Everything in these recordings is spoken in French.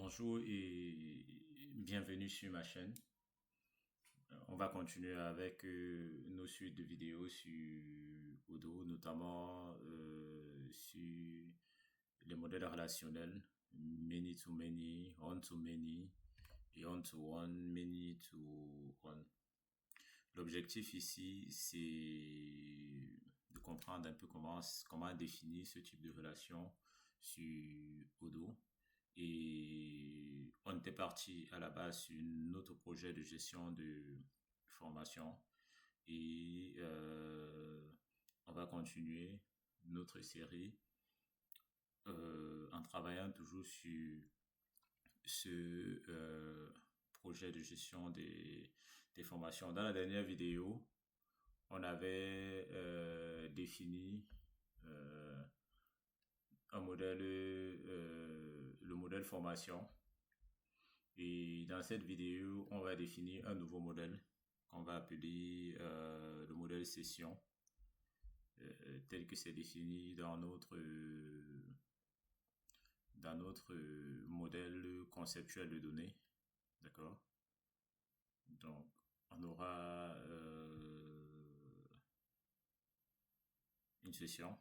Bonjour et bienvenue sur ma chaîne. On va continuer avec nos suites de vidéos sur Odoo, notamment sur les modèles relationnels, many to many, one to many et one to one, many to one. L'objectif ici, c'est de comprendre un peu comment définir ce type de relation sur Odoo. Et on était parti à la base sur notre projet de gestion de formation et on va continuer notre série en travaillant toujours sur ce projet de gestion des formations. Dans la dernière vidéo, on avait défini un modèle, le modèle formation. Et dans cette vidéo, on va définir un nouveau modèle qu'on va appeler le modèle session, tel que c'est défini dans notre modèle conceptuel de données. D'accord? Donc, on aura une session.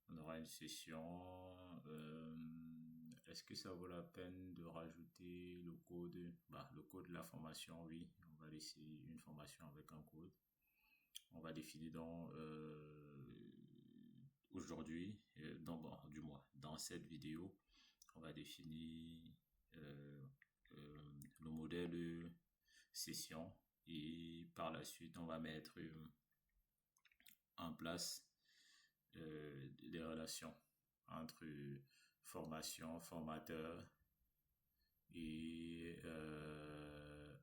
On aura une session. Est-ce que ça vaut la peine de rajouter le code? Le code de la formation, oui. On va laisser une formation avec un code. On va définir donc aujourd'hui, dans cette vidéo, on va définir le modèle session et par la suite, on va mettre en place des relations entre formation, formateur et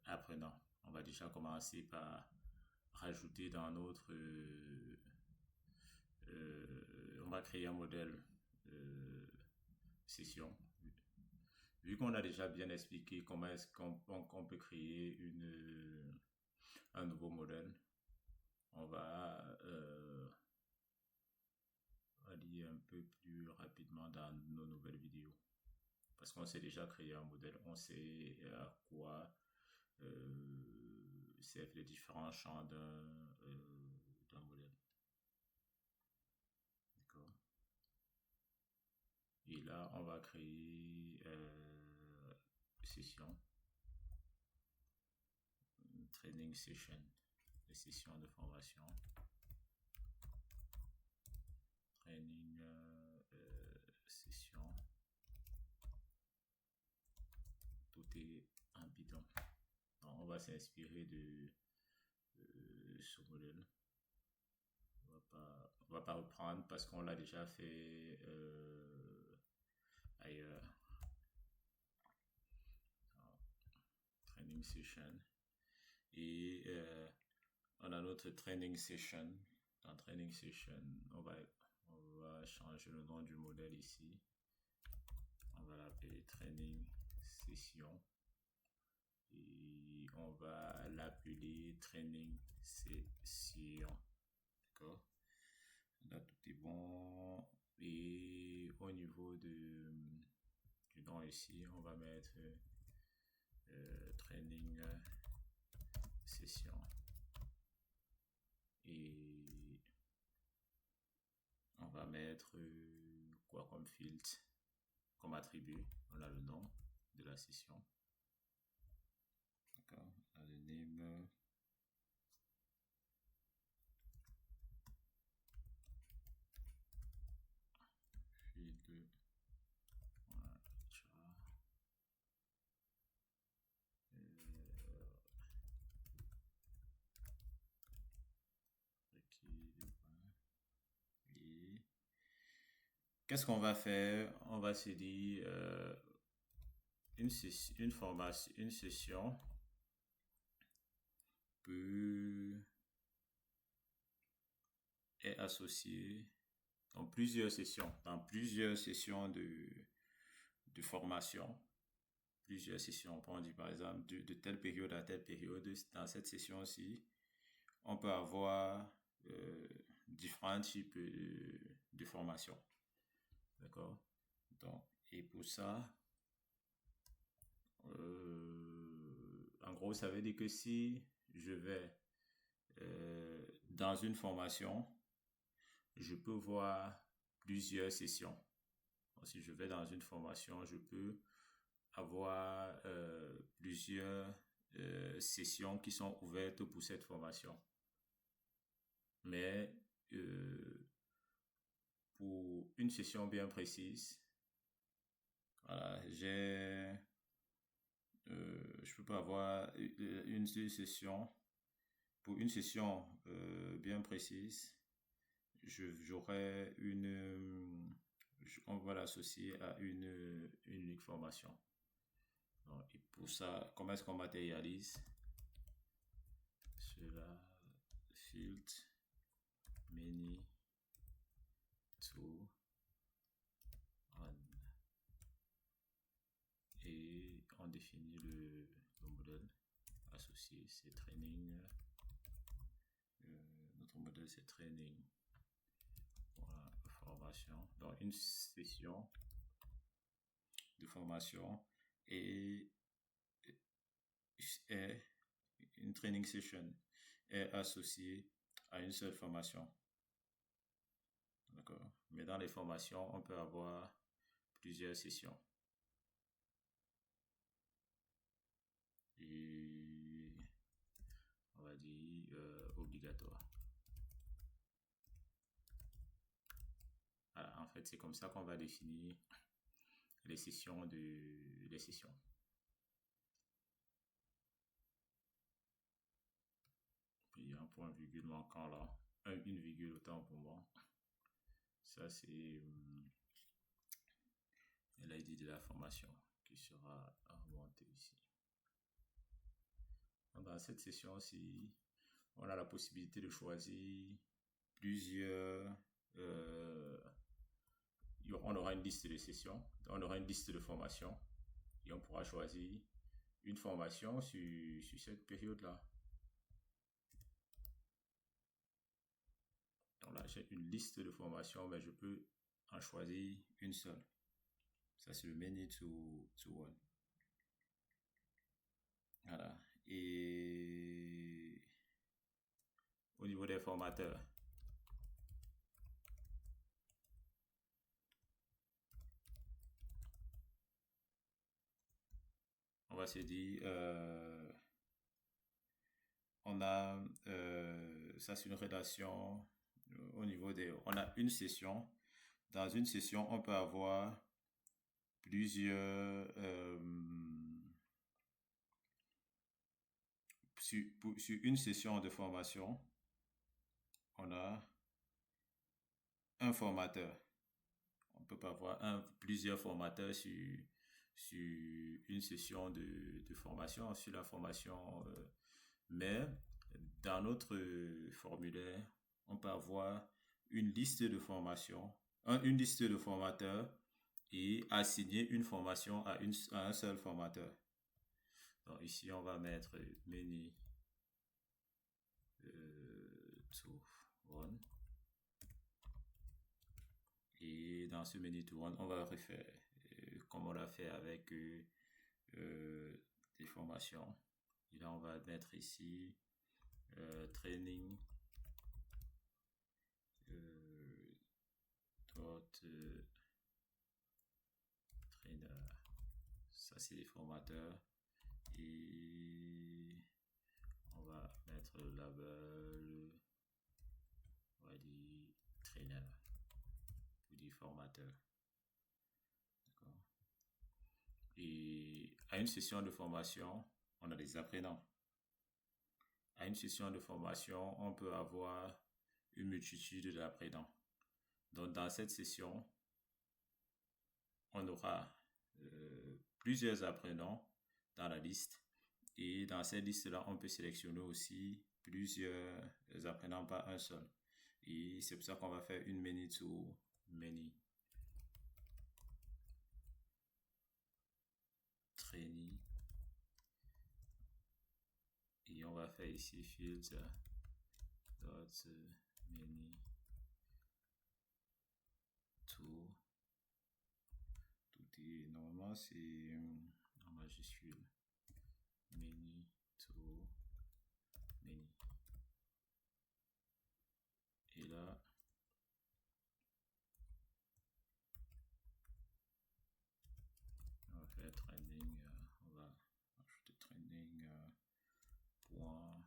apprenant. On va déjà commencer par rajouter dans notre on va créer un modèle session. Vu qu'on a déjà bien expliqué comment est-ce qu'on peut créer un nouveau modèle, on va aller un peu plus rapidement dans nos nouvelles vidéos. Parce qu'on sait déjà créer un modèle, on sait à quoi servent les différents champs d'un modèle. D'accord. Et là, on va créer session, training session, les sessions de formation, training session, tout est en bidon. Donc, on va s'inspirer de ce modèle. On va pas reprendre parce qu'on l'a déjà fait ailleurs. Alors, training session. Et on a notre training session. Dans training session, on va changer le nom du modèle ici. On va l'appeler training session. Et on va l'appeler training session. D'accord? Là, tout est bon. Et au niveau du nom ici, on va mettre training session. Et on va mettre quoi comme filtre, comme attribut. On a le nom de la session. D'accord? On a le name. Field. Voilà. Et qu'est-ce qu'on va faire? On va se dire une session est associée dans plusieurs sessions, de formation. Plusieurs sessions. On peut dire par exemple de telle période à telle période. Dans cette session-ci, on peut avoir différents types de formations. D'accord? Donc, Et pour ça, en gros, ça veut dire que si je vais dans une formation, je peux voir plusieurs sessions. Donc, si je vais dans une formation, je peux avoir plusieurs sessions qui sont ouvertes pour cette formation. Mais pour une session bien précise, voilà, je peux pas avoir une seule session. Pour une session bien précise, j'aurai on va l'associer à une unique formation. Donc, et pour ça, comment est-ce qu'on matérialise cela? Field many to one. Et on définit le modèle associé, c'est training. Notre modèle, c'est training. Voilà, formation. Donc, une session de formation et une training session est associée à une seule formation. D'accord. Mais dans les formations, on peut avoir plusieurs sessions. Et on va dire obligatoire. Voilà, en fait, c'est comme ça qu'on va définir les sessions. Puis il y a un point virgule manquant là. Une virgule autant pour moi. Ça, c'est l'ID de la formation qui sera remontée ici. Dans cette session-ci, on a la possibilité de choisir plusieurs... on aura une liste de sessions, on aura une liste de formations et on pourra choisir une formation sur cette période-là. Donc là, j'ai une liste de formations, mais je peux en choisir une seule. Ça, c'est le many to one. Voilà. Et au niveau des formateurs, on va se dire, on a, ça c'est une relation au niveau on a une session. Dans une session, on peut avoir plusieurs, sur une session de formation, on a un formateur. On peut pas avoir plusieurs formateurs sur une session de formation, sur la formation. Mais dans notre formulaire, on peut avoir une liste de formations, une liste de formateurs et assigner une formation à un seul formateur. Donc ici, on va mettre many to one. Et dans ce many to one, on va refaire comme on l'a fait avec des formations. Et là, on va mettre ici training trainer. Ça, c'est les formateurs. Et on va mettre le label, on va dire trainer pour dire formateur. D'accord. Et à une session de formation, on a des apprenants. À une session de formation, on peut avoir une multitude d'apprenants. Donc, dans cette session, on aura plusieurs apprenants dans la liste. Et dans cette liste-là, on peut sélectionner aussi plusieurs apprenants, pas un seul. Et c'est pour ça qu'on va faire une many to many. Training. Et on va faire ici fields dot many to maintenant, c'est en majuscule. Many to many. Et là, on va faire trending. On va ajouter trending point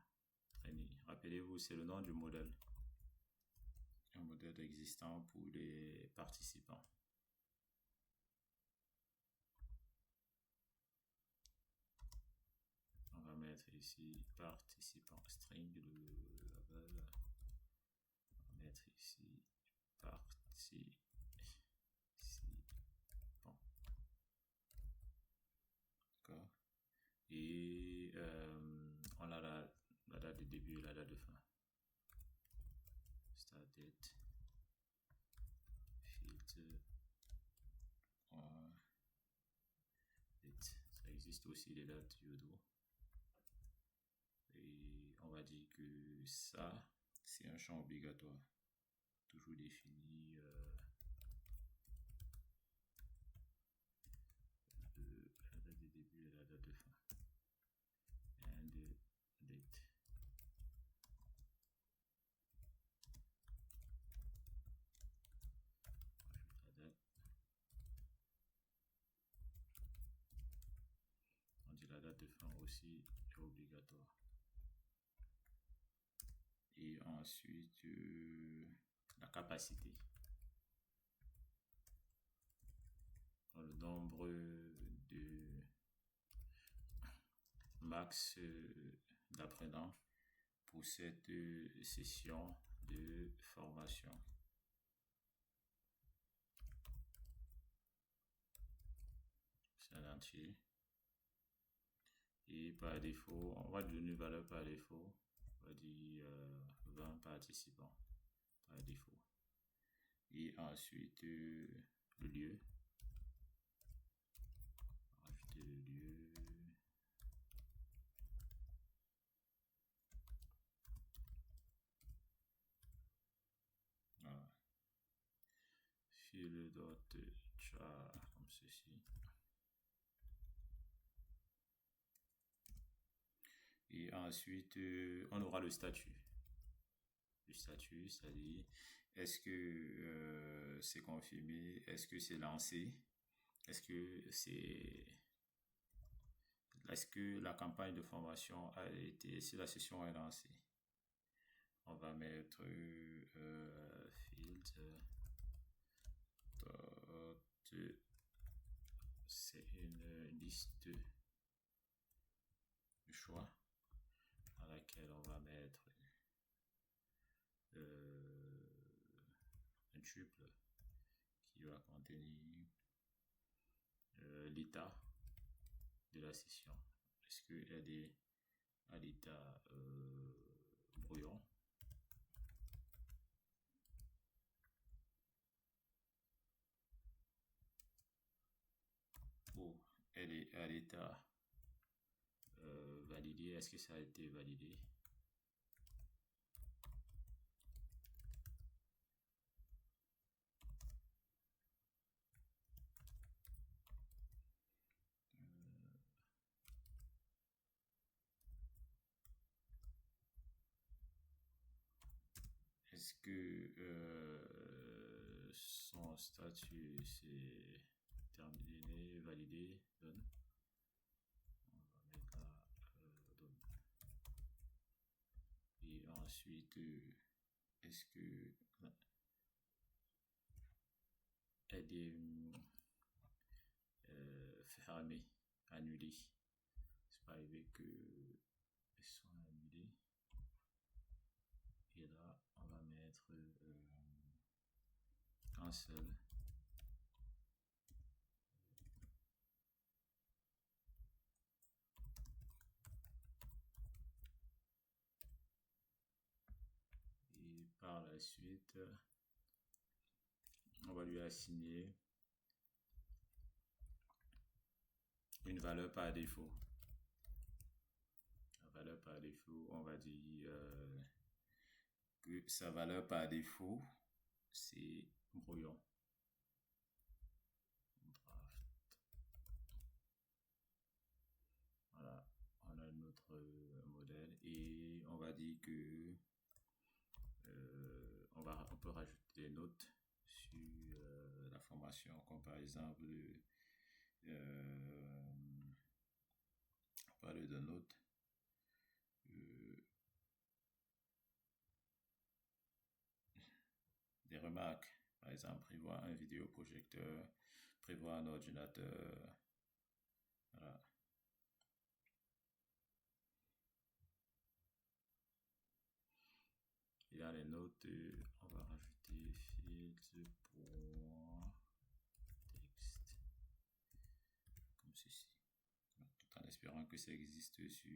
trending. Rappelez-vous, c'est le nom du modèle. Un modèle existant pour les participants. On va mettre ici participant string le label. On va mettre ici participant. D'accord. Et on a la date de début et la date de fin. Start date. Filter. Ça existe aussi les dates Yodo. Et on va dire que ça, c'est un champ obligatoire. Toujours défini la date de début et la date de fin. And date. On dit la date de fin aussi est obligatoire. Et ensuite, la capacité. Le nombre de max d'apprenants pour cette session de formation. C'est un entier. Et par défaut, on va donner une valeur par défaut. On va dire 20 participants par défaut. Et ensuite, le lieu. Ajouter le lieu. Voilà. Field.char comme ceci. Et ensuite, on aura le statut. Le statut, c'est-à-dire, est-ce que c'est confirmé? Est-ce que c'est lancé? Est-ce que la campagne de formation a été, si la session est lancée? On va mettre field. C'est une liste de choix dans laquelle on va mettre un tuple qui va contenir l'état de la session. Est-ce qu'elle est à l'état brouillon? Ou elle est à l'état validé? Est-ce que ça a été validé? Est-ce que son statut c'est terminé, validé, done? On va mettre là done. Et ensuite, est-ce que elle est fermée, annulée? C'est pas arrivé que elles sont annulées. Et là, on va mettre cancel. Et par la suite, on va lui assigner une valeur par défaut. La valeur par défaut, on va dire que sa valeur par défaut, c'est brouillon. notre modèle et on va dire que on peut rajouter des notes sur la formation, comme par exemple on parle de notes, des remarques, par exemple prévoir un vidéoprojecteur, prévoir un ordinateur, voilà. Il y a les notes, on va rajouter filtre pour texte, comme ceci, tout en espérant que ça existe sur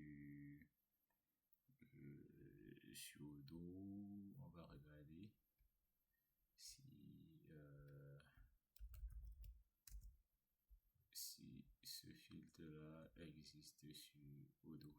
Odoo. On va regarder si ce filtre là existe sur Odoo.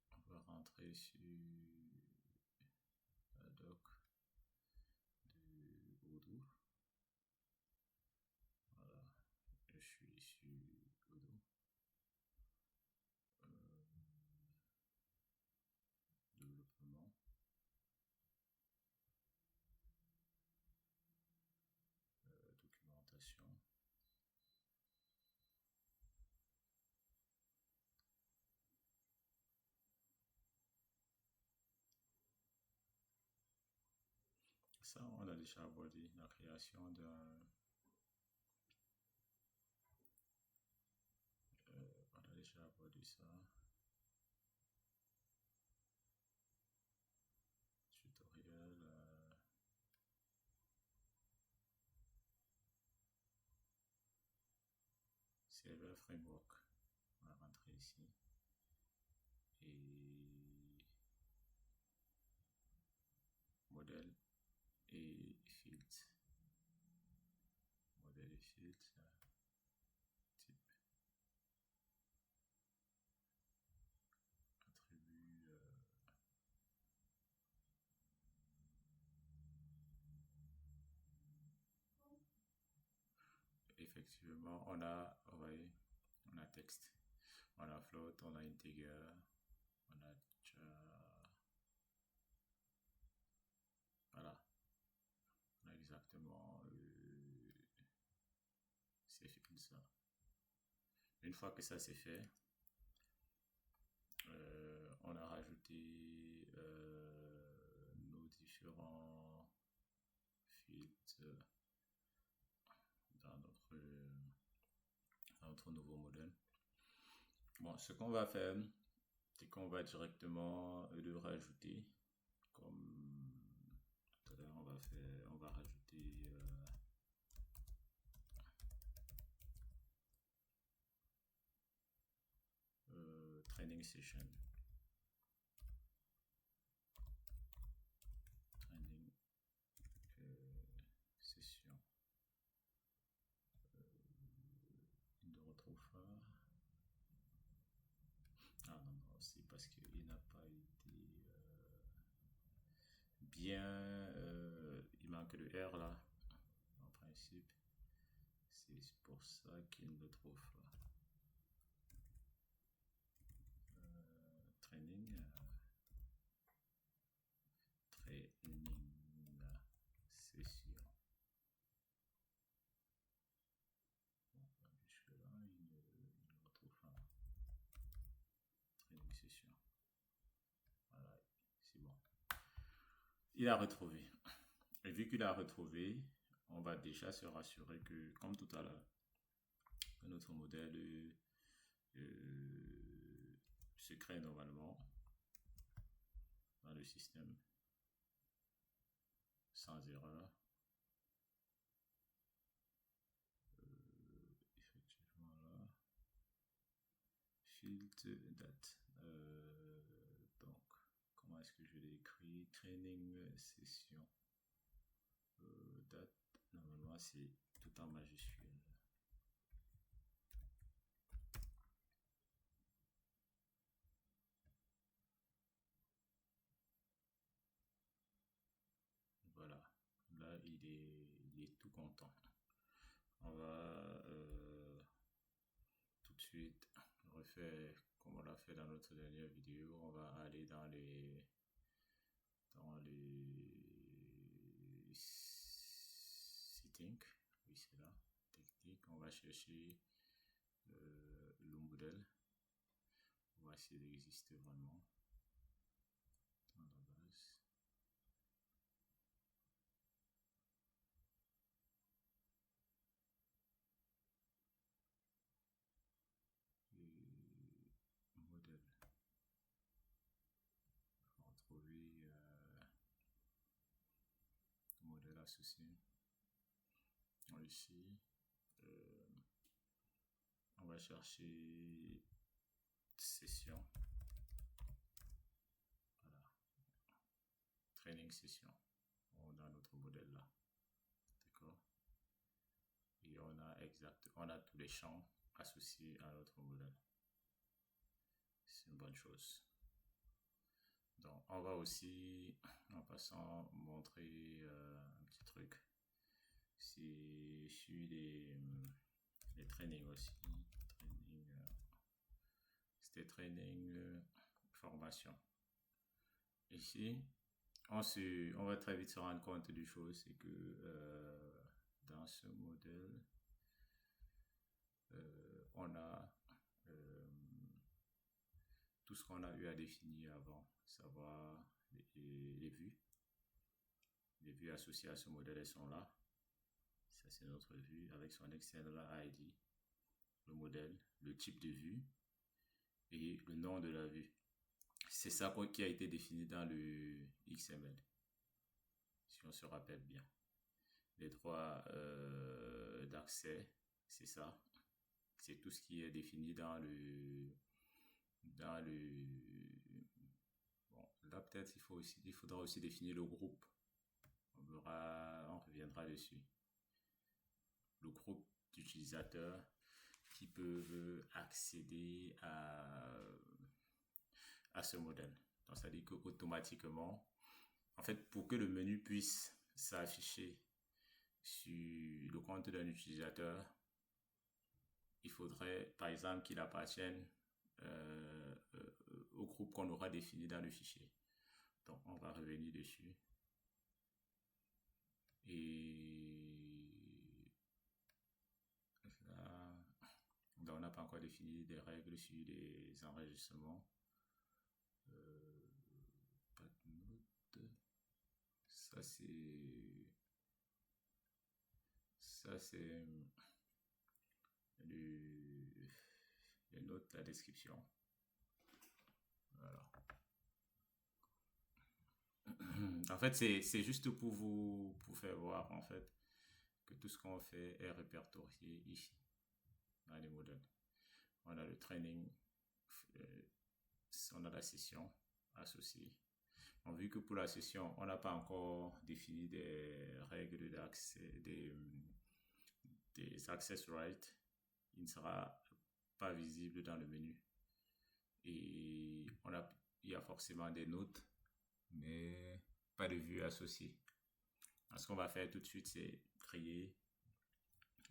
On va rentrer sur la doc de Odoo. Voilà, je suis sur Odoo. Développement. Documentation. Ça, on a déjà abordé la création d'un... on a déjà abordé ça. Tutoriel. Server Framework. On va rentrer ici. Et modèle et filtre. Modèle et filtre. Type. Attribut. Effectivement, on a, vous voyez, on a texte, on a float, on a integer, on a voilà, on a exactement c'est fait comme ça. Une fois que ça c'est fait, on a rajouté nos différents filtres dans notre nouveau modèle. Bon, ce qu'on va faire, c'est qu'on va directement le rajouter comme tout à l'heure on va rajouter training session. Training session. De retrouve. Ah non, non, c'est parce qu'il n'a pas été bien. Il manque le R là. En principe, c'est pour ça qu'il ne le trouve pas. Training session. Bon, jusque là, il ne retrouve pas. Training session. Voilà, c'est bon. Il a retrouvé. Et vu qu'il a retrouvé, on va déjà se rassurer que, comme tout à l'heure, que notre modèle se crée normalement dans le système sans erreur. filtre date. Donc, comment est-ce que je l'écris? Training session. Date, normalement c'est tout en majuscule. Voilà, là il est tout content. On va tout de suite refaire comme on l'a fait dans notre dernière vidéo. On va aller dans les settings. Oui, c'est là, technique. On va chercher le modèle. On va essayer d'exister vraiment dans la base. Modèle. On va retrouver modèle associé. Ici, on va chercher session. Voilà. Training session. On a notre modèle là. D'accord. Et on a tous les champs associés à notre modèle. C'est une bonne chose. Donc, on va aussi, en passant, montrer un petit truc. C'est sur les trainings aussi. C'était training formation. Ici, on va très vite se rendre compte du chose, c'est que dans ce modèle, on a tout ce qu'on a eu à définir avant, savoir les vues. Les vues associées à ce modèle, elles sont là. Ça, c'est notre vue avec son external ID, le modèle, le type de vue et le nom de la vue. C'est ça qui a été défini dans le XML, si on se rappelle bien. Les droits d'accès, c'est ça. C'est tout ce qui est défini dans le bon, là peut-être il faudra aussi définir le groupe. On reviendra dessus. Le groupe d'utilisateurs qui peuvent accéder à ce modèle. Donc ça dit qu'automatiquement, en fait, pour que le menu puisse s'afficher sur le compte d'un utilisateur, il faudrait par exemple qu'il appartienne au groupe qu'on aura défini dans le fichier. Donc on va revenir dessus. Et là, donc on n'a pas encore défini des règles sur les enregistrements. Pas de note. Ça c'est les notes, la description. Voilà. En fait, c'est juste pour faire voir en fait que tout ce qu'on fait est répertorié ici dans les modèles. On a le training, on a la session associée. On a vu que pour la session, on n'a pas encore défini des règles d'accès, des access rights. Il ne sera pas visible dans le menu. Et il y a forcément des notes, mais pas de vue associée. Ce qu'on va faire tout de suite, c'est créer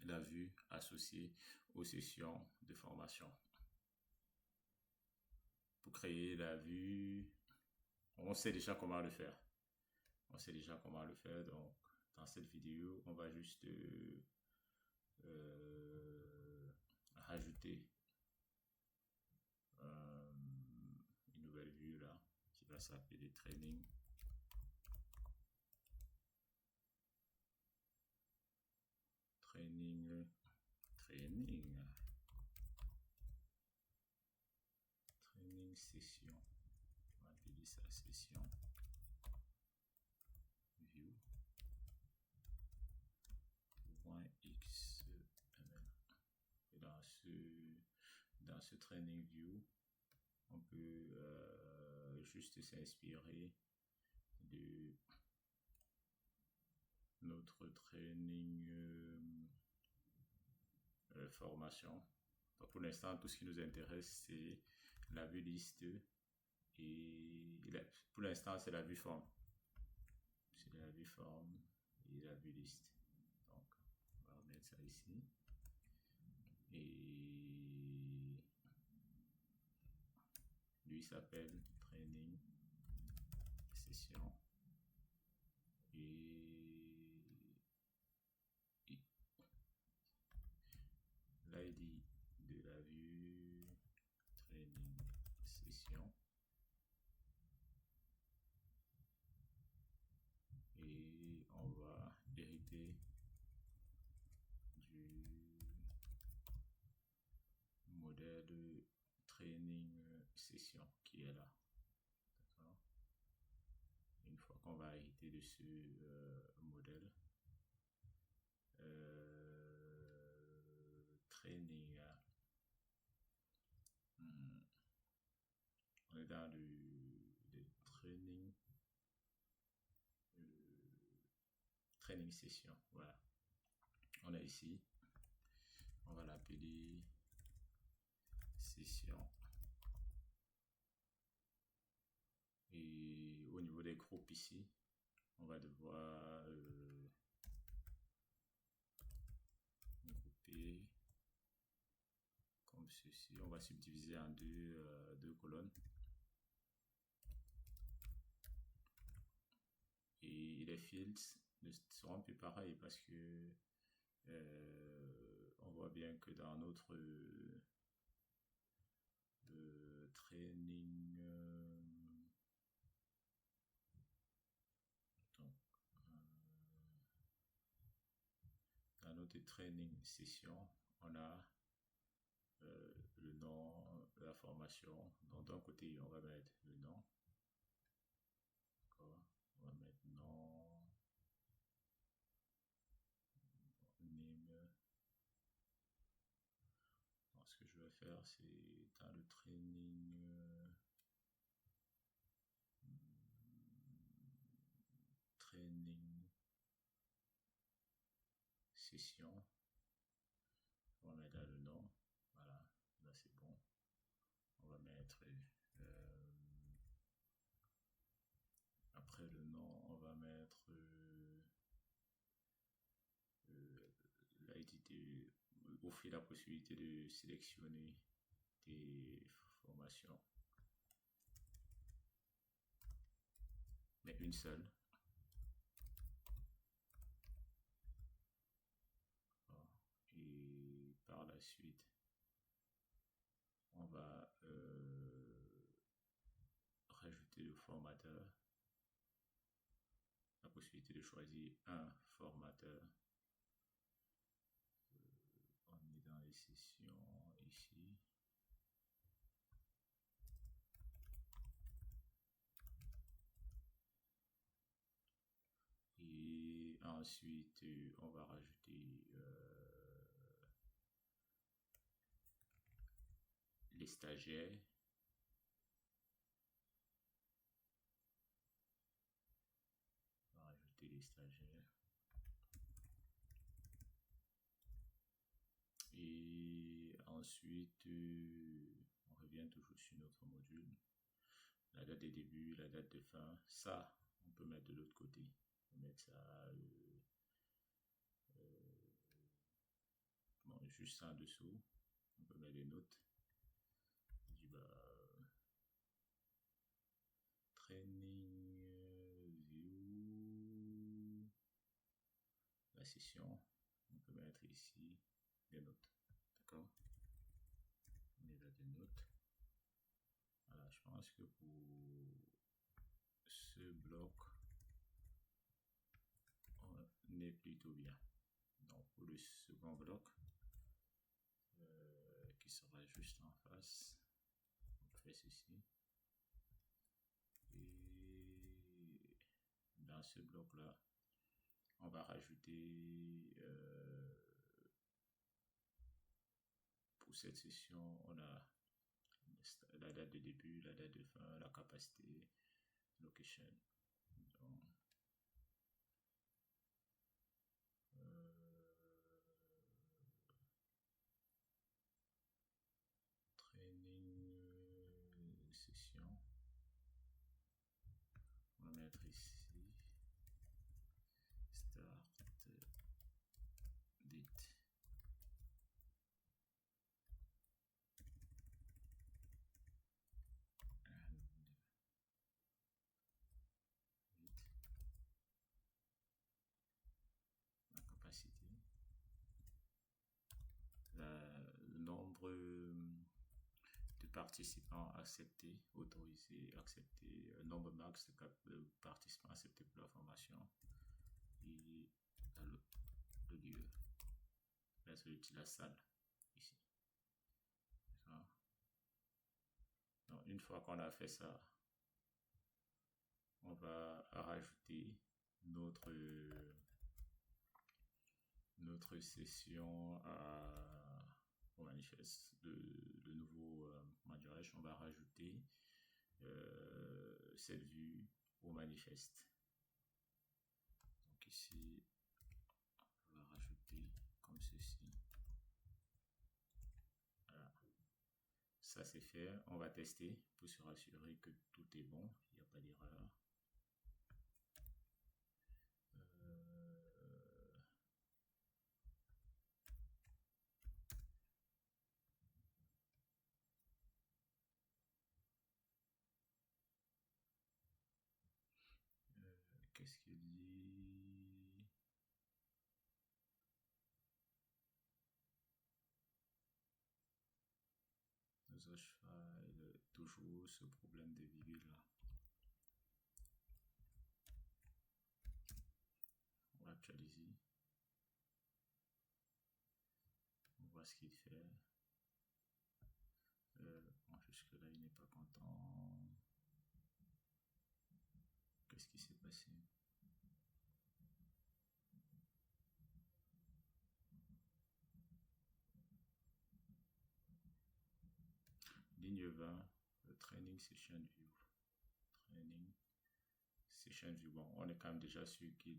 la vue associée aux sessions de formation. Pour créer la vue, on sait déjà comment le faire. Donc, dans cette vidéo, on va juste rajouter une nouvelle vue là qui va s'appeler training. Training session. On va appeler ça session view .xml. Et dans dans ce training view, on peut juste s'inspirer de notre training formation. Donc pour l'instant, tout ce qui nous intéresse, c'est la vue liste et pour l'instant, c'est la vue forme. C'est la vue forme et la vue liste. Donc, on va remettre ça ici. Et lui s'appelle training session. Et l'ID de la vue training session. Et on va hériter du modèle de training session qui est là. D'accord. Une fois qu'on va hériter de ce modèle, training, on est dans le training training session. Voilà, on est ici, on va l'appeler session. Et au niveau des groupes ici, on va devoir grouper comme ceci. On va subdiviser en deux colonnes. Et les fields ne seront plus pareils parce que on voit bien que dans notre training dans notre training session, on a le nom de la formation. Donc d'un côté, on va mettre le nom. D'accord. On va mettre nom, name. Donc, ce que je vais faire, c'est dans le training training session. On va mettre là le nom. Voilà, là c'est bon. On va mettre après le nom, on va mettre l'ID, offrir la possibilité de sélectionner des formations, mais une seule. Et par la suite, on va rajouter le formateur, la possibilité de choisir un formateur. On est dans les sessions ici. Et ensuite, on va rajouter les stagiaires. On va rajouter les stagiaires. Et ensuite, on revient toujours sur notre module. La date de début, la date de fin. Ça, on peut mettre de l'autre côté. On peut mettre ça bon, juste ça en dessous. On peut mettre des notes. On dit training view la session. On peut mettre ici des notes. D'accord? On met là des notes. Voilà, je pense que pour ce bloc, on est plutôt bien. Donc pour le second bloc, qui sera juste en face, on fait ceci. Et dans ce bloc là, on va rajouter pour cette session, on a la date de début, la date de fin, la capacité, location. Donc, training session. On va mettre ici start date. La capacité. Le nombre de participants acceptés, autorisés, acceptés, nombre max de participants acceptés pour la formation et le lieu. Là, c'est la salle ici. Donc, une fois qu'on a fait ça, on va rajouter notre session au manifeste, le nouveau manifeste. On va rajouter cette vue au manifeste. Donc ici, on va rajouter comme ceci. Voilà. Ça c'est fait. On va tester pour se rassurer que tout est bon, il n'y a pas d'erreur. Qu'est-ce qu'il dit? Nos H-File, toujours ce problème de virgule là. On va actualiser. On voit ce qu'il fait. Bon, jusque là il n'est pas content. Qu'est-ce qui s'est passé? Ligne 20, training session view. Training session view. Bon, on est quand même déjà sûr qu'il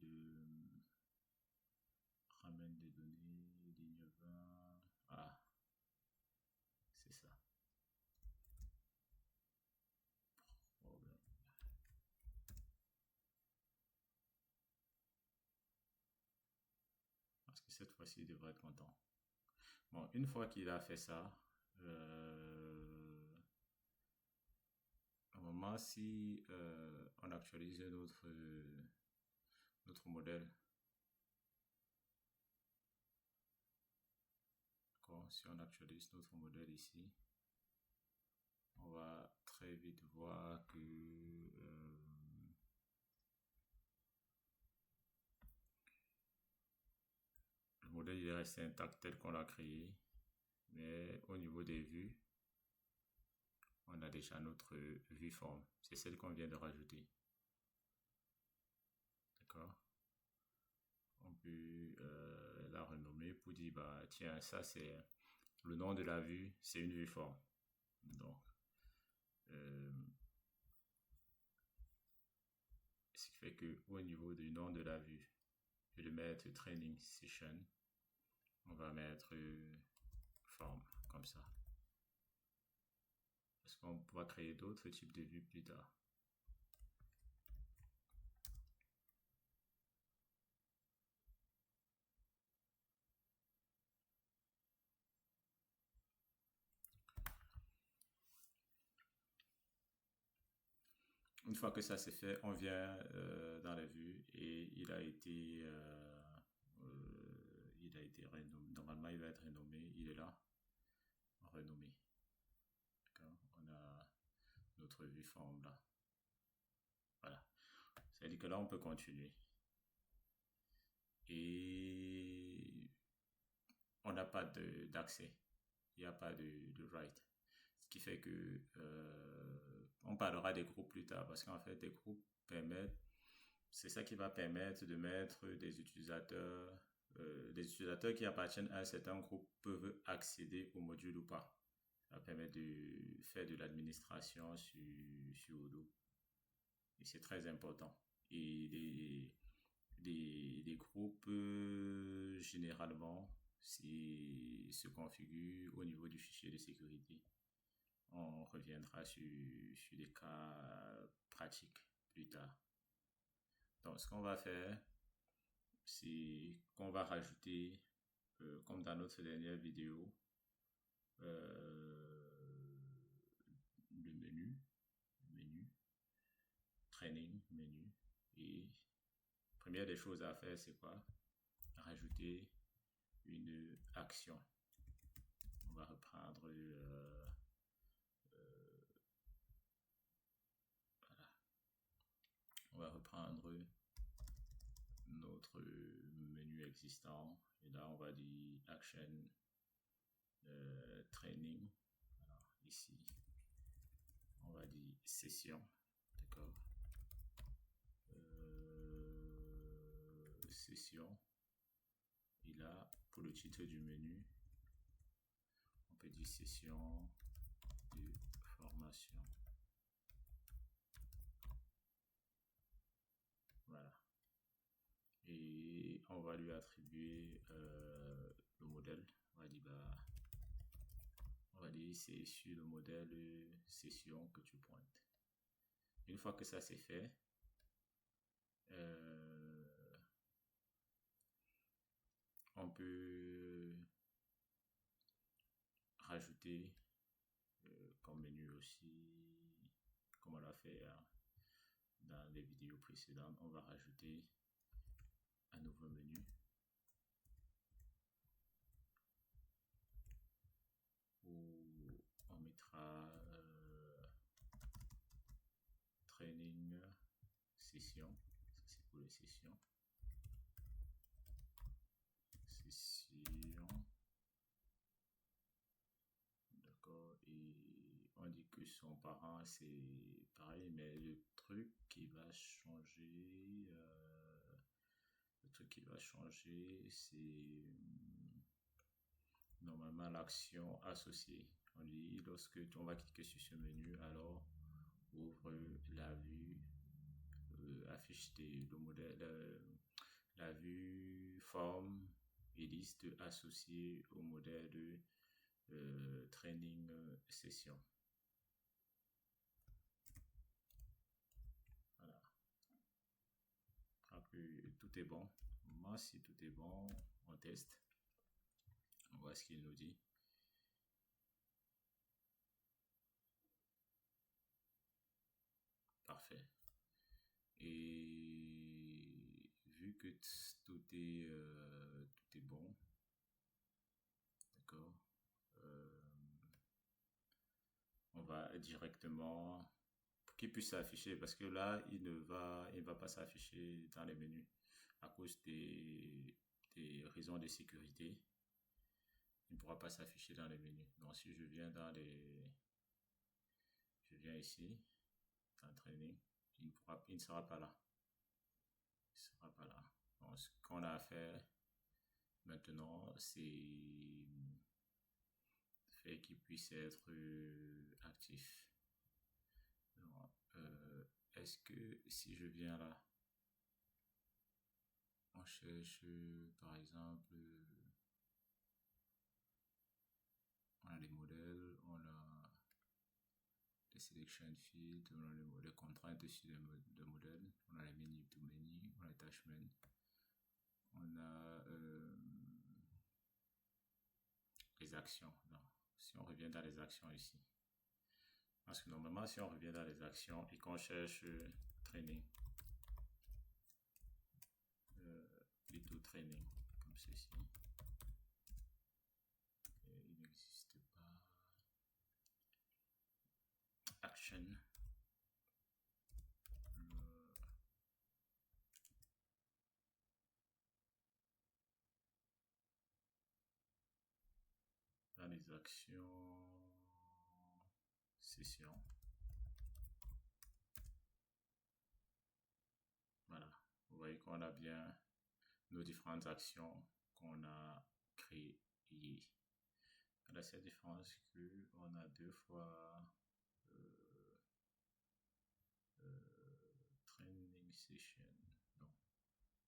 ramène des données. Ligne 20. Ah, c'est ça. Problème. Parce que cette fois-ci, il devrait être content. Bon, une fois qu'il a fait ça, au moment si on actualise notre modèle, si on actualise notre modèle ici, on va très vite voir que le modèle il est resté intact tel qu'on l'a créé, mais au niveau des vues, on a déjà notre vue forme. C'est celle qu'on vient de rajouter. D'accord? On peut la renommer pour dire, bah, tiens, ça c'est le nom de la vue, c'est une vue forme. Donc, ce qui fait que au niveau du nom de la vue, je vais mettre training session. On va mettre forme comme ça. Parce qu'on pourra créer d'autres types de vues plus tard. Une fois que ça c'est fait, on vient dans la vue et il a été renommé. Normalement, il va être renommé. Il est là, renommé. On a notre vue forme là. Voilà. Ça veut dire que là, on peut continuer. Et on n'a pas d'accès. Il n'y a pas de write. Ce qui fait que on parlera des groupes plus tard parce qu'en fait, des groupes permettent, c'est ça qui va permettre de mettre des utilisateurs les utilisateurs qui appartiennent à un certain groupe peuvent accéder au module ou pas. Ça permet de faire de l'administration sur Odoo. Et c'est très important. Et les groupes, généralement, se configurent au niveau du fichier de sécurité. On reviendra sur des cas pratiques plus tard. Donc, ce qu'on va faire, c'est qu'on va rajouter, comme dans notre dernière vidéo, le menu, training, menu. Et première des choses à faire, c'est quoi? Rajouter une action. On va reprendre voilà. On va reprendre notre menu existant et là on va dire action training. Alors ici on va dire session, d'accord, session. Et là pour le titre du menu on peut dire session de formation. Voilà. Et on va lui attribuer le modèle. On va dire c'est sur le modèle session que tu pointes. Une fois que ça c'est fait, on peut rajouter comme menu aussi, comme on l'a fait dans les vidéos précédentes. On va rajouter un nouveau menu où on mettra training session. Ça c'est pour les sessions. D'accord. Et on dit que son parent c'est pareil, mais le truc qui va changer, c'est normalement l'action associée. On dit lorsque on va cliquer sur ce menu, alors ouvre la vue, affiche le modèle, la vue forme et liste associée au modèle de training session. Voilà. Après, tout est bon. Moi, si tout est bon, on teste. On voit ce qu'il nous dit. Parfait. Et vu que tout est bon, d'accord, on va directement pour qu'il puisse s'afficher, parce que là il ne va pas s'afficher dans les menus à cause des raisons de sécurité. Il ne pourra pas s'afficher dans les menus. Donc si je viens ici dans training, il ne sera pas là. Il sera pas là. Donc ce qu'on a à faire maintenant, c'est faire qu'il puisse être actif. Est-ce que si je viens là, on cherche par exemple, on a les modèles, on a les selection fields, on a les contraintes sur le modèle, on a les menu to menu, on a l'attachment, on a les actions. Non. Si on revient dans les actions ici, parce que normalement si on revient dans les actions et qu'on cherche training, plutôt training comme ceci, et il n'existe pas action. Dans les actions session, voilà, vous voyez qu'on a bien nos différentes actions qu'on a créé. La seule différence qu'on a deux fois training session. Non,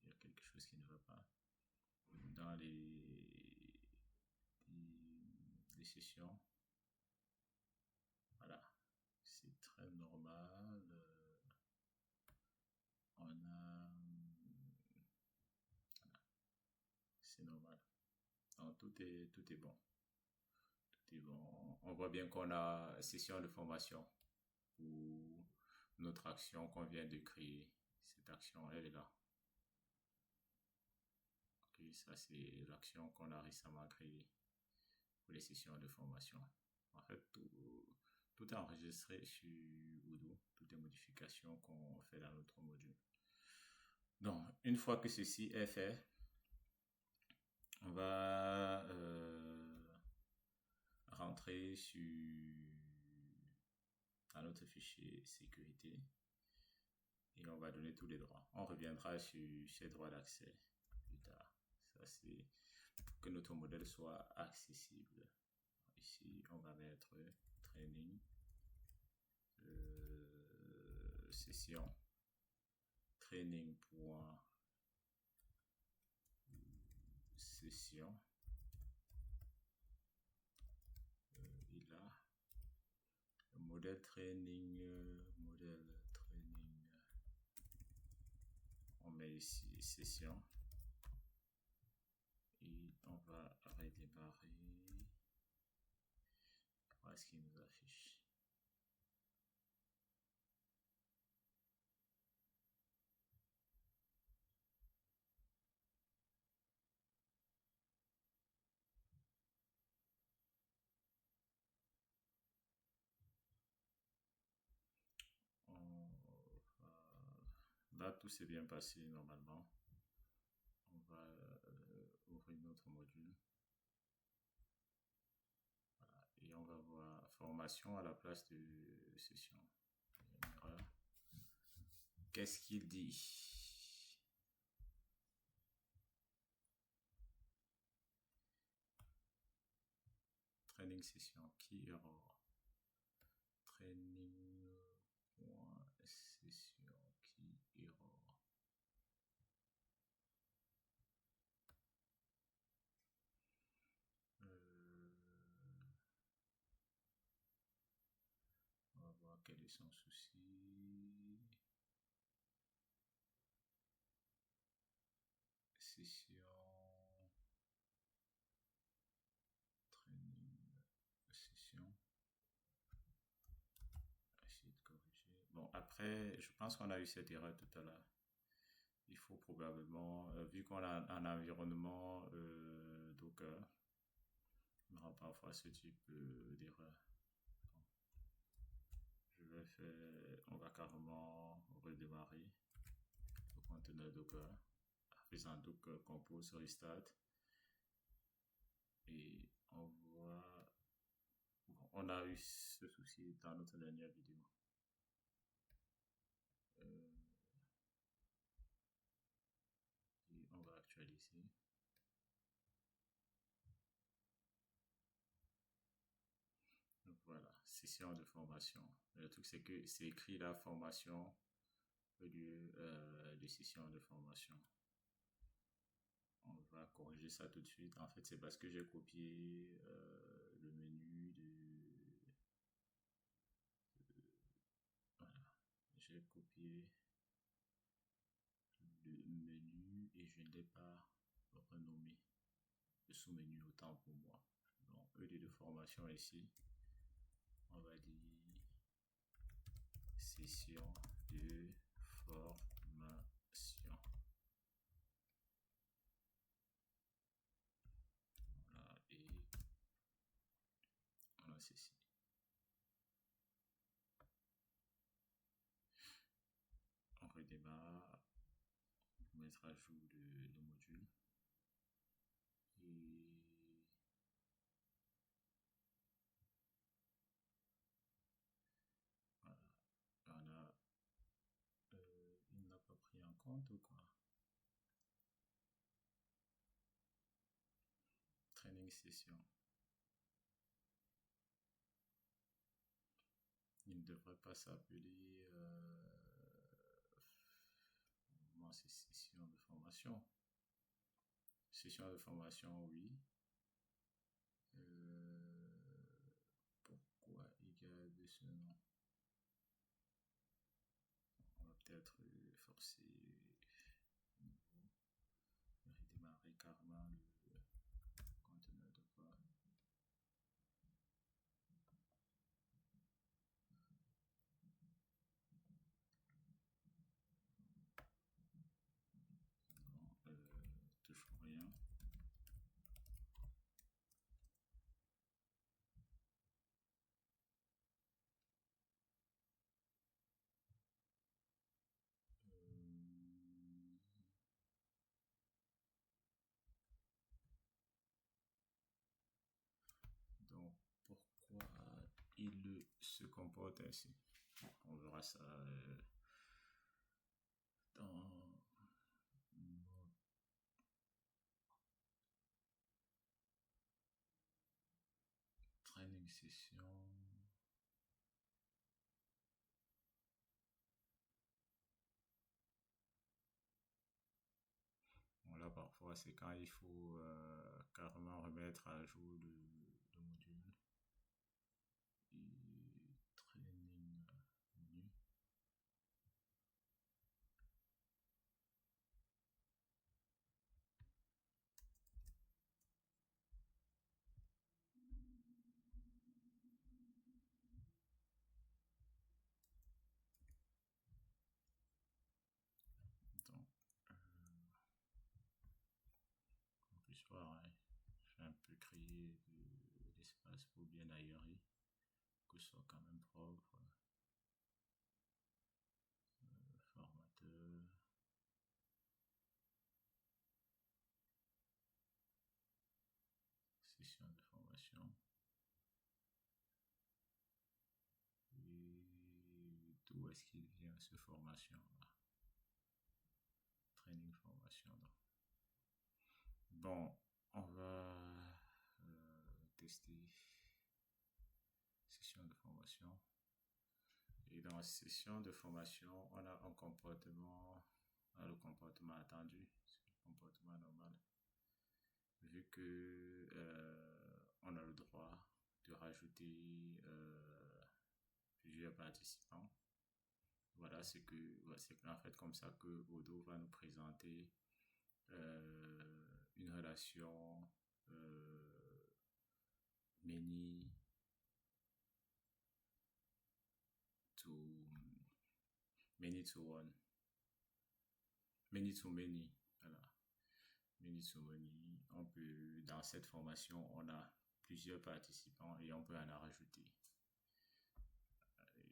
il y a quelque chose qui ne va pas. Dans les sessions, voilà, c'est très normal. C'est normal. Donc, tout est bon. Tout est bon. On voit bien qu'on a session de formation pour notre action qu'on vient de créer. Cette action, elle est là. Ok, ça c'est l'action qu'on a récemment créée pour les sessions de formation. En fait, tout est enregistré sur Odoo, toutes les modifications qu'on fait dans notre module. Donc, une fois que ceci est fait, on va rentrer dans notre fichier sécurité et on va donner tous les droits. On reviendra sur ces droits d'accès plus tard. Ça, c'est pour que notre modèle soit accessible. Ici, on va mettre training, session, training.session. Il a modèle training, on met ici session et on va redémarrer. Voilà ce qu'il nous affiche. Là, tout s'est bien passé normalement. On va ouvrir notre module. Voilà. Et on va voir formation à la place de session. Il y a une erreur. Qu'est-ce qu'il dit? Training session, key error. Training.session, key error. On va voir quel est son souci. Session. Training. Session. Essayer de corriger. Bon, après, je pense qu'on a eu cette erreur tout à l'heure. Il faut probablement, vu qu'on a un environnement Docker, on aura parfois ce type d'erreur. On va carrément redémarrer le conteneur Docker en faisant Docker compose restart et on voit, on a eu ce souci dans notre dernière vidéo. Et on va actualiser. Donc voilà, session de formation. Le truc c'est que c'est écrit la formation au lieu de session de formation. On va corriger ça tout de suite. En fait, c'est parce que j'ai copié le menu voilà. J'ai copié le menu et je ne l'ai pas renommé. Le sous-menu autant pour moi. Donc, au lieu de formation ici, on va dire session de formation. Voilà, et on a ceci. On redémarre pour mettre à jour le module. Et voilà, il n'a pas pris en compte ou quoi? training session. Il ne devrait pas s'appeler c'est session de formation. Session de formation, oui. Pourquoi il garde ce nom? On va peut-être forcer redémarrer carrément le conteneur de code. Toujours rien. Donc, pourquoi il se comporte ainsi? On verra ça dans notre training session. Bon, là, parfois, c'est quand il faut carrément remettre à jour le module. Et training menu. Donc, en plus, pareil, j'ai un peu créé de l'espace pour bien aérer, que ce soit quand même propre. Formateur. Session de formation. Et d'où est-ce qu'il vient ce formation là? Training formation. Donc. Bon, on va tester session de formation. Et dans la session de formation, on a un comportement, le comportement attendu, c'est le comportement normal. Vu que on a le droit de rajouter plusieurs participants. Voilà, c'est en fait comme ça que Odoo va nous présenter une relation many to one, many to many, voilà, many to many. On peut, dans cette formation, on a plusieurs participants et on peut en rajouter.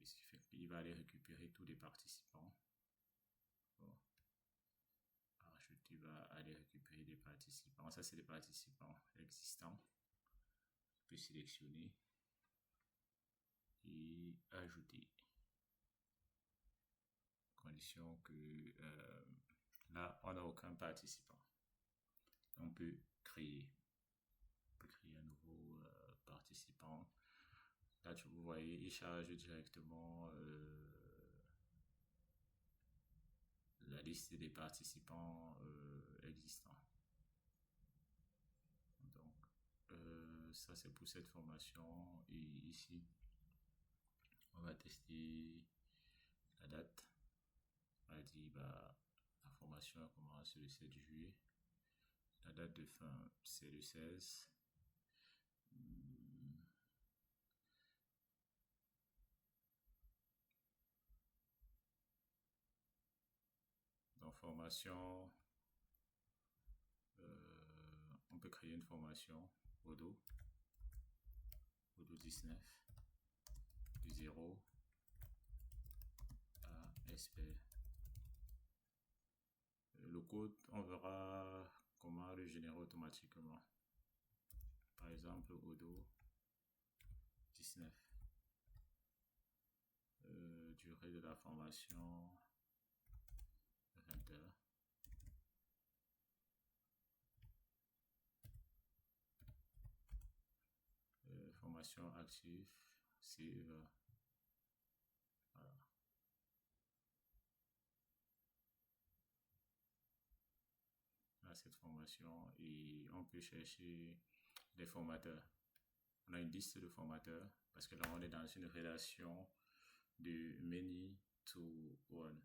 Ce qui fait qu'il va aller récupérer tous les participants. Bon. Il va aller récupérer des participants. Ça, c'est des participants existants. Je peux sélectionner et ajouter. Condition que là, on n'a aucun participant. On peut créer un nouveau participant. Là, vous voyez, il charge directement la liste des participants existants. Donc, ça c'est pour cette formation. Et ici, on va tester la date. On a dit, la formation a commencé le 7 juillet. La date de fin, c'est le 16. Donc, formation, on peut créer une formation Odoo 19 de 0 à SP. Le code, on verra comment le générer automatiquement. Par exemple, Odoo 19. Durée de la formation 20 heures. formation active, CEA. Voilà. Là, cette formation, et on peut chercher les formateurs. On a une liste de formateurs parce que là, on est dans une relation de many to one.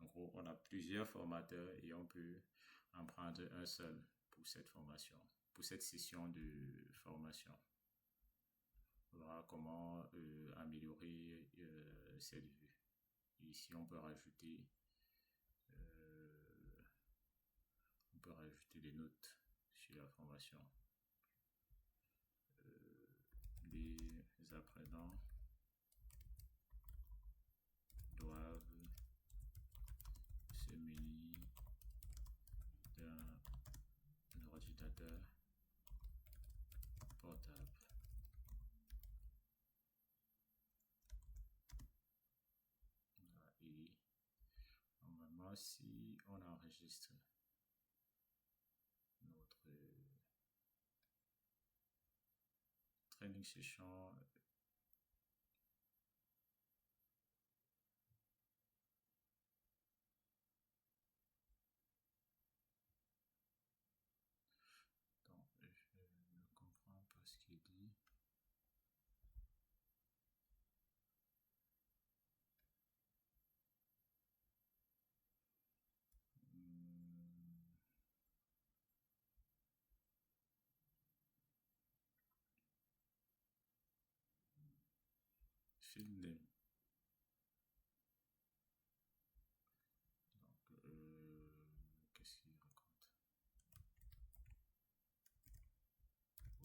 En gros, on a plusieurs formateurs et on peut en prendre un seul pour cette formation, pour cette session de formation. On verra comment améliorer cette vue. Et ici, on peut rajouter des notes sur la formation. Les apprenants doivent se munir d'un ordinateur portable. Et normalement, si on enregistre notre training session, donc je ne comprends pas ce qu'il dit. Field name. Donc, qu'est-ce qu'il raconte?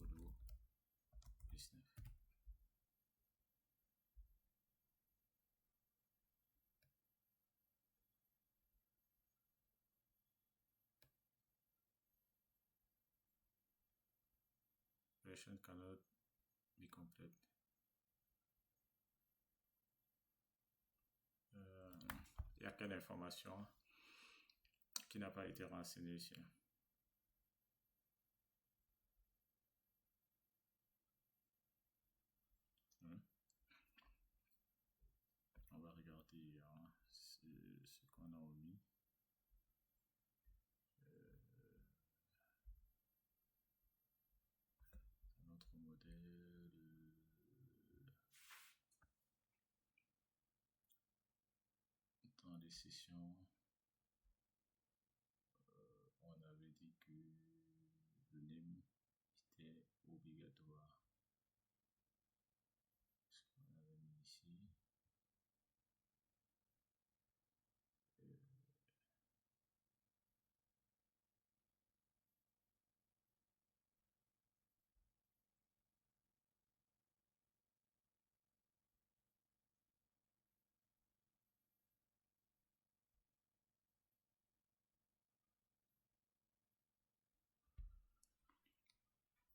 Odo 19. Version cannot be complete. Il y a quelle information qui n'a pas été renseignée ici? On va regarder ce qu'on a omis. Notre modèle dans les sessions, on avait dit que le name était obligatoire. Ce qu'on avait mis ici.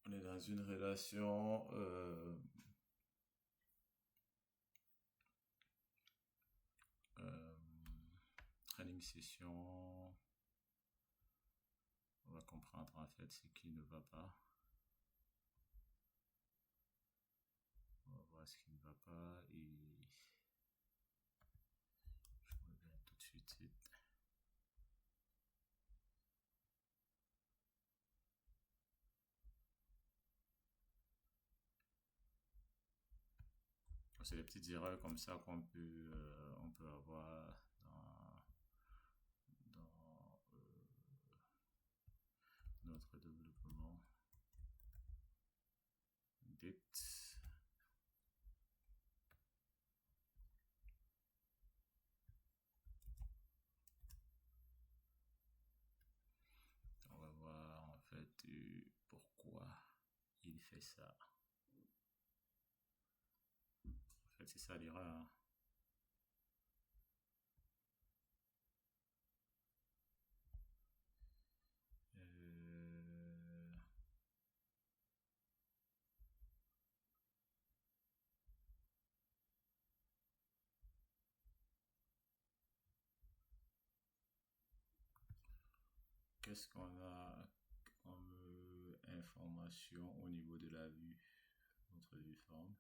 On est dans une relation training session. On va comprendre en fait ce qui ne va pas. On va voir ce qui ne va pas et je reviens tout de suite. C'est des petites erreurs comme ça qu'on peut, on peut avoir dans notre développement. Date. On va voir en fait pourquoi il fait ça. En fait, c'est ça l'erreur. Hein. Qu'est-ce qu'on a comme information au niveau de la vue? notre vue forme.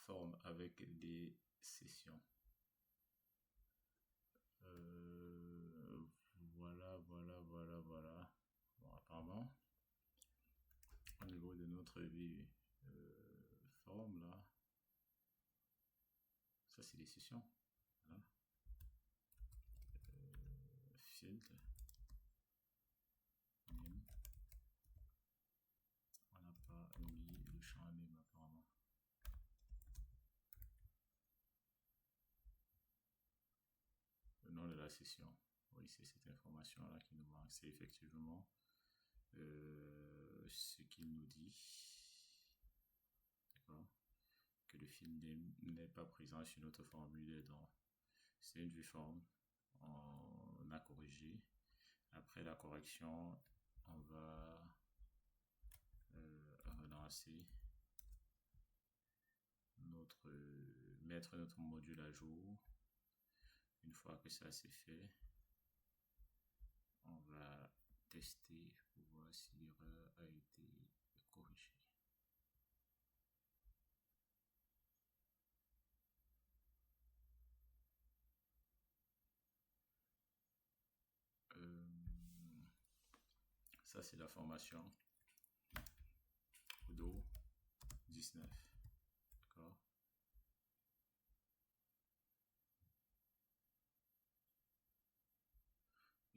Forme avec des sessions. Voilà. Bon, apparemment, au niveau de notre vue forme, là, ça c'est des sessions. Voilà. Field. Name. On n'a pas mis le champ name apparemment. Le nom de la session. Oui, c'est cette information-là qui nous manque. C'est effectivement ce qu'il nous dit. D'accord? Que le field name n'est pas présent sur notre formule. Donc, c'est une vue forme. On a corrigé. Après la correction, on va relancer mettre notre module à jour. Une fois que ça c'est fait, on va tester pour voir si l'erreur a été corrigée. Ça c'est la formation Odo 19. D'accord?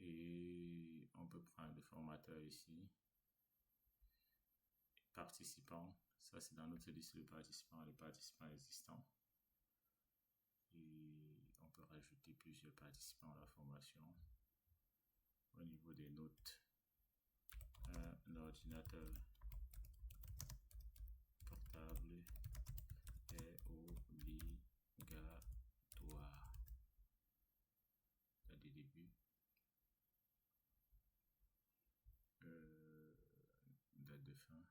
Et on peut prendre le formateur ici. Participants, ça c'est dans notre liste de participants, les participants existants. Et on peut rajouter plusieurs participants à la formation. Au niveau des notes, un ordinateur portable est obligatoire. Date de début, date de fin,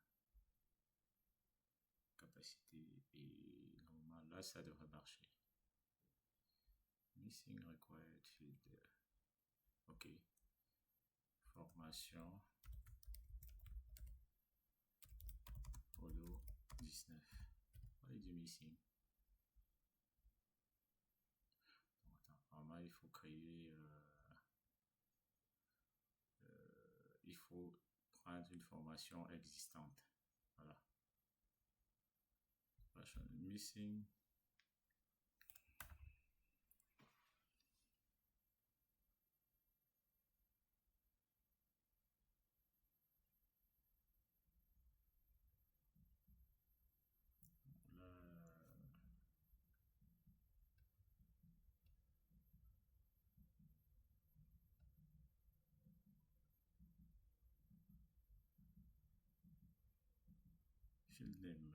capacité, et normalement là ça devrait marcher. Missing required field. Ok. Formation Odo 19. What is missing? Bon, attends, normalement il faut créer il faut prendre une formation existante. Voilà. Missing field name.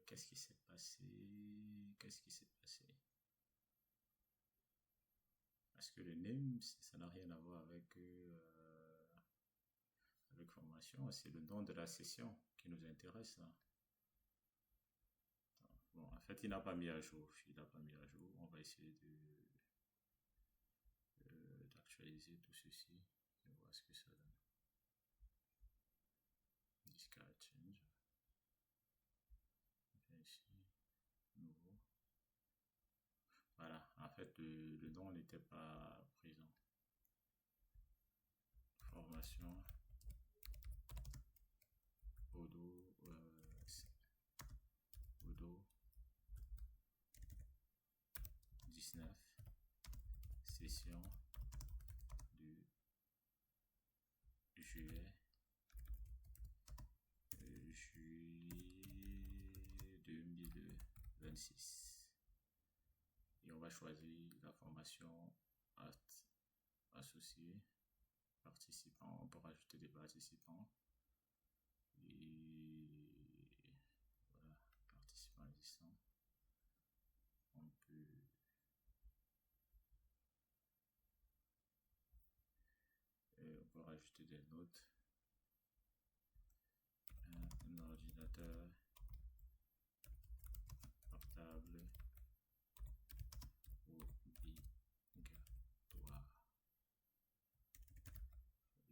Qu'est-ce qui s'est passé? Parce que le name, ça n'a rien à voir avec formation, c'est le nom de la session qui nous intéresse. Hein. Bon, en fait, il n'a pas mis à jour. On va essayer d'actualiser tout ceci et voir ce que ça donne. Discard change. Ici, nouveau. Voilà, en fait, le nom n'était pas présent. Formation Odo 19 session du juillet 2026 et on va choisir la formation associée. participants, on peut rajouter des participants. Et voilà, participants existants. On peut rajouter des notes. Un ordinateur portable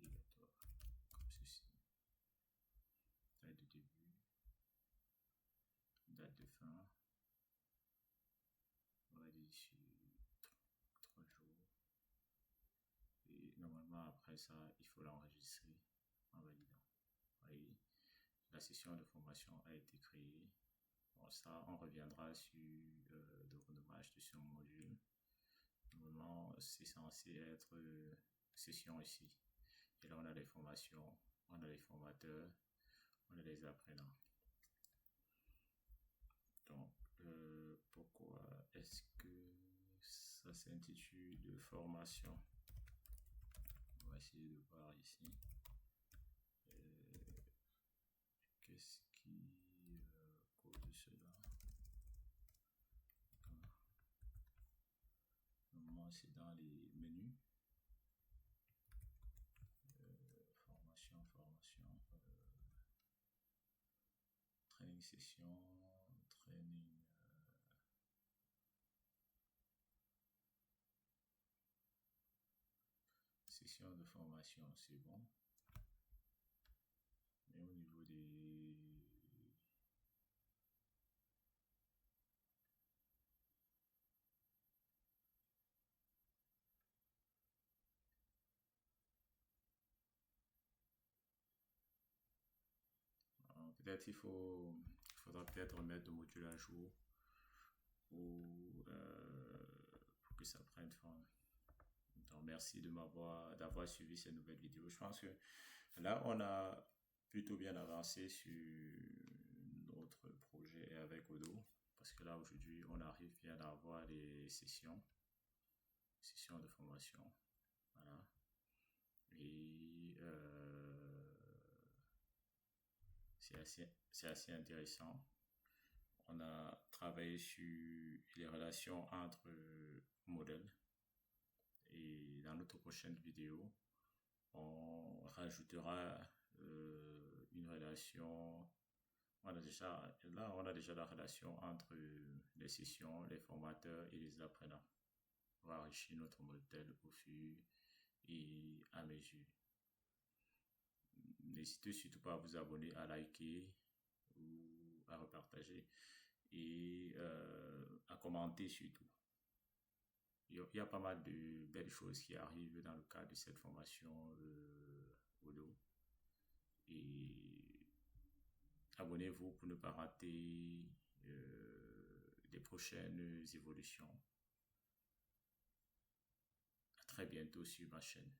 obligatoire, comme ceci. Date de début, date de fin, on va dire ici 3 jours. Et normalement après ça, il faut l'enregistrer en validant. Vous voyez, la session de formation a été créée. Bon, ça, on reviendra sur le renommage de ce module. Normalement, c'est censé être session ici. Et là, on a les formations, on a les formateurs, on a les apprenants. Donc, pourquoi est-ce que ça s'intitule de formation? On va essayer de voir ici. Qu'est-ce qui cause cela? Normalement, c'est dans les menus. Formation, training session, training. Session de formation, c'est bon. Mais au niveau des... peut-être il faudra peut-être remettre le module à jour ou pour que ça prenne forme. Donc, merci d'avoir suivi ces nouvelles vidéos. Je pense que là, on a plutôt bien avancé sur notre projet avec Odoo. Parce que là, aujourd'hui, on arrive bien à avoir des sessions de formation. Voilà. Et c'est assez intéressant. On a travaillé sur les relations entre modèles. Et dans notre prochaine vidéo, on rajoutera une relation. On a déjà la relation entre les sessions, les formateurs et les apprenants. On va enrichir notre modèle au fur et à mesure. N'hésitez surtout pas à vous abonner, à liker ou à repartager et à commenter surtout. Il y a pas mal de belles choses qui arrivent dans le cadre de cette formation Odoo. Et abonnez-vous pour ne pas rater les prochaines évolutions. À très bientôt sur ma chaîne.